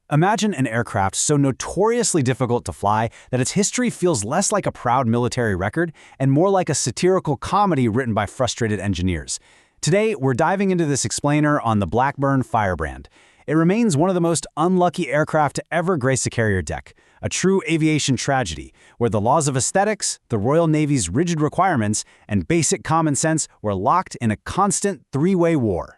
Imagine an aircraft so notoriously difficult to fly that its history feels less like a proud military record and more like a satirical comedy written by frustrated engineers. Today, we're diving into this explainer on the Blackburn Firebrand. It remains one of the most unlucky aircraft to ever grace a carrier deck, a true aviation tragedy, where the laws of aesthetics, the Royal Navy's rigid requirements, and basic common sense were locked in a constant three-way war.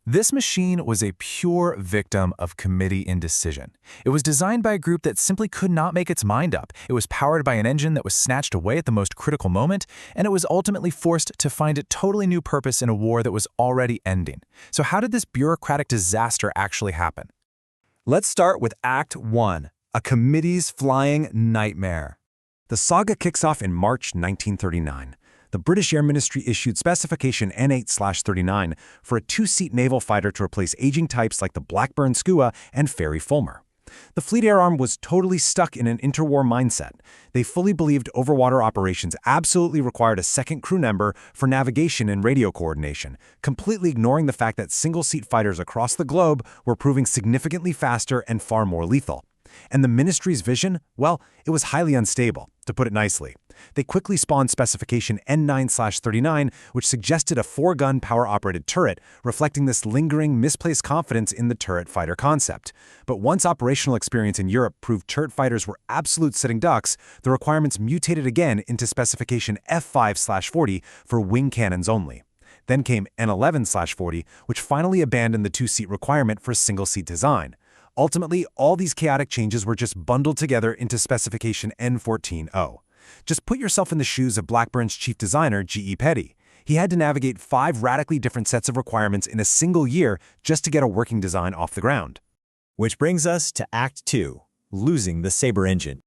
This machine was a pure victim of committee indecision. It was designed by a group that simply could not make its mind up. It was powered by an engine that was snatched away at the most critical moment, and it was ultimately forced to find a totally new purpose in a war that was already ending. So how did this bureaucratic disaster actually happen? Let's start with Act 1, a committee's flying nightmare. The saga kicks off in March 1939. The British Air Ministry issued Specification N8/39 for a two-seat naval fighter to replace aging types like the Blackburn Skua and Fairey Fulmer. The Fleet Air Arm was totally stuck in an interwar mindset. They fully believed overwater operations absolutely required a second crew member for navigation and radio coordination, completely ignoring the fact that single-seat fighters across the globe were proving significantly faster and far more lethal. And the ministry's vision? Well, it was highly unstable, to put it nicely. They quickly spawned Specification N9/39, which suggested a four-gun power-operated turret, reflecting this lingering, misplaced confidence in the turret fighter concept. But once operational experience in Europe proved turret fighters were absolute sitting ducks, the requirements mutated again into Specification F5/40 for wing cannons only. Then came N11/40, which finally abandoned the two-seat requirement for a single-seat design. Ultimately, all these chaotic changes were just bundled together into Specification N14-0. Just put yourself in the shoes of Blackburn's chief designer, G.E. Petty. He had to navigate 5 radically different sets of requirements in a single year just to get a working design off the ground. Which brings us to Act 2, losing the Sabre engine.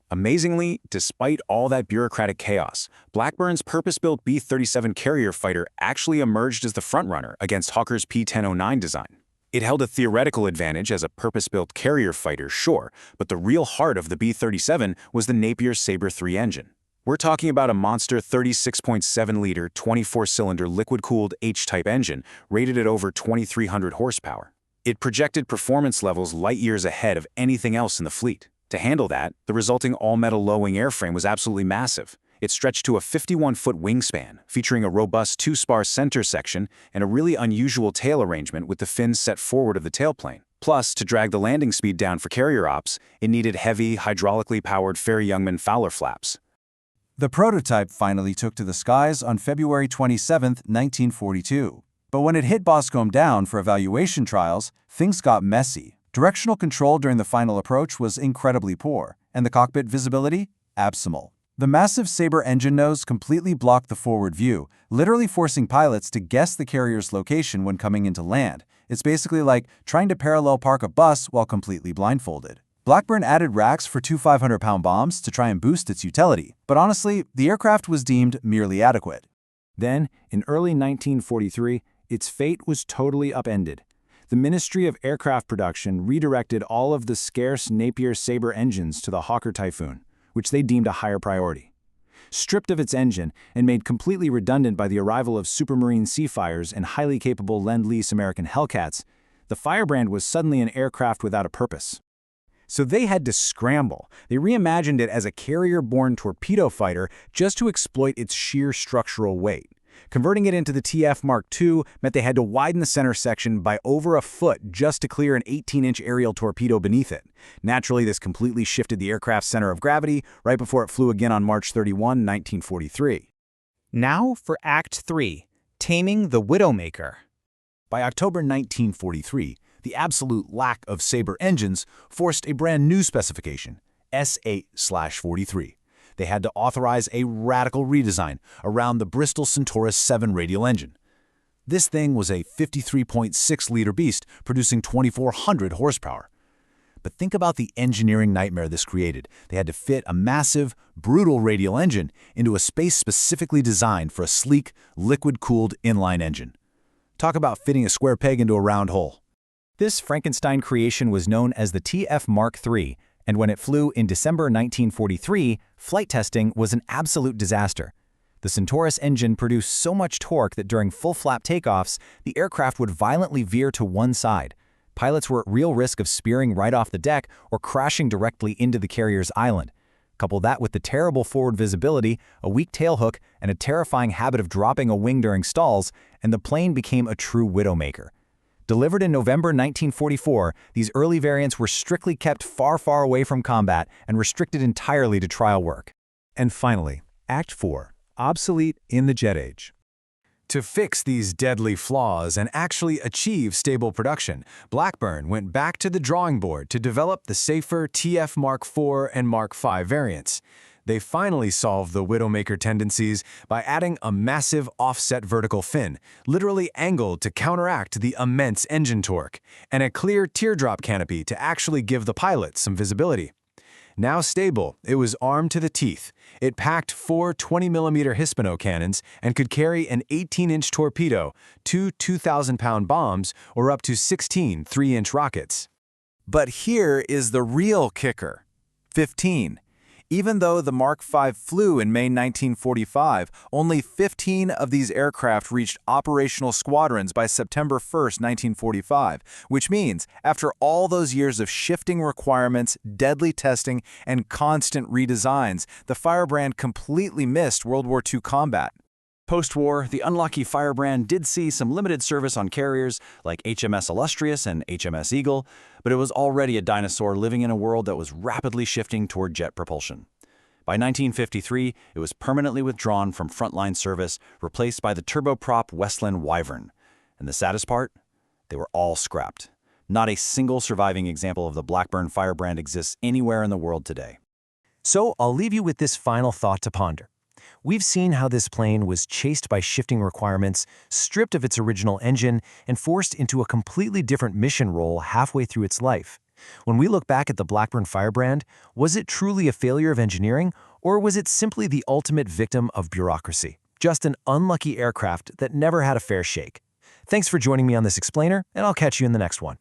Amazingly, despite all that bureaucratic chaos, Blackburn's purpose-built B-37 carrier fighter actually emerged as the frontrunner against Hawker's P-1009 design. It held a theoretical advantage as a purpose-built carrier fighter, sure, but the real heart of the B-37 was the Napier Sabre 3 engine. We're talking about a monster 36.7-liter, 24-cylinder liquid-cooled H-type engine rated at over 2,300 horsepower. It projected performance levels light years ahead of anything else in the fleet. To handle that, the resulting all-metal low-wing airframe was absolutely massive. It stretched to a 51-foot wingspan, featuring a robust 2-spar center section and a really unusual tail arrangement with the fins set forward of the tailplane. Plus, to drag the landing speed down for carrier ops, it needed heavy, hydraulically powered Fairey-Youngman Fowler flaps. The prototype finally took to the skies on February 27, 1942. But when it hit Boscombe Down for evaluation trials, things got messy. Directional control during the final approach was incredibly poor, and the cockpit visibility? Abysmal. The massive Sabre engine nose completely blocked the forward view, literally forcing pilots to guess the carrier's location when coming into land. It's basically like trying to parallel park a bus while completely blindfolded. Blackburn added racks for 2 500-pound bombs to try and boost its utility, but honestly, the aircraft was deemed merely adequate. Then, in early 1943, its fate was totally upended. The Ministry of Aircraft Production redirected all of the scarce Napier Sabre engines to the Hawker Typhoon, which they deemed a higher priority. Stripped of its engine and made completely redundant by the arrival of Supermarine Seafires and highly capable Lend-Lease American Hellcats, the Firebrand was suddenly an aircraft without a purpose. So they had to scramble. They reimagined it as a carrier-borne torpedo fighter just to exploit its sheer structural weight. Converting it into the TF Mark II meant they had to widen the center section by over a foot just to clear an 18-inch aerial torpedo beneath it. Naturally, this completely shifted the aircraft's center of gravity right before it flew again on March 31, 1943. Now for Act 3, taming the Widowmaker. By October 1943, the absolute lack of Sabre engines forced a brand new specification, S8/43. They had to authorize a radical redesign around the Bristol Centaurus 7 radial engine. This thing was a 53.6-liter beast producing 2,400 horsepower. But think about the engineering nightmare this created. They had to fit a massive, brutal radial engine into a space specifically designed for a sleek, liquid-cooled inline engine. Talk about fitting a square peg into a round hole. This Frankenstein creation was known as the TF Mark III, and when it flew in December 1943, flight testing was an absolute disaster. The Centaurus engine produced so much torque that during full-flap takeoffs, the aircraft would violently veer to one side. Pilots were at real risk of spearing right off the deck or crashing directly into the carrier's island. Couple that with the terrible forward visibility, a weak tailhook, and a terrifying habit of dropping a wing during stalls, and the plane became a true widowmaker. Delivered in November 1944, these early variants were strictly kept far, far away from combat and restricted entirely to trial work. And finally, Act 4, obsolete in the jet age. To fix these deadly flaws and actually achieve stable production, Blackburn went back to the drawing board to develop the safer TF Mark IV and Mark V variants. They finally solved the widowmaker tendencies by adding a massive offset vertical fin, literally angled to counteract the immense engine torque, and a clear teardrop canopy to actually give the pilot some visibility. Now stable, it was armed to the teeth. It packed 4 20mm Hispano cannons and could carry an 18-inch torpedo, 2 2,000-pound bombs, or up to 16 3-inch rockets. But here is the real kicker. 15. Even though the Mark V flew in May 1945, only 15 of these aircraft reached operational squadrons by September 1, 1945, which means, after all those years of shifting requirements, deadly testing, and constant redesigns, the Firebrand completely missed World War II combat. Post-war, the unlucky Firebrand did see some limited service on carriers like HMS Illustrious and HMS Eagle, but it was already a dinosaur living in a world that was rapidly shifting toward jet propulsion. By 1953, it was permanently withdrawn from frontline service, replaced by the turboprop Westland Wyvern. And the saddest part? They were all scrapped. Not a single surviving example of the Blackburn Firebrand exists anywhere in the world today. So I'll leave you with this final thought to ponder. We've seen how this plane was chased by shifting requirements, stripped of its original engine, and forced into a completely different mission role halfway through its life. When we look back at the Blackburn Firebrand, was it truly a failure of engineering, or was it simply the ultimate victim of bureaucracy? Just an unlucky aircraft that never had a fair shake. Thanks for joining me on this explainer, and I'll catch you in the next one.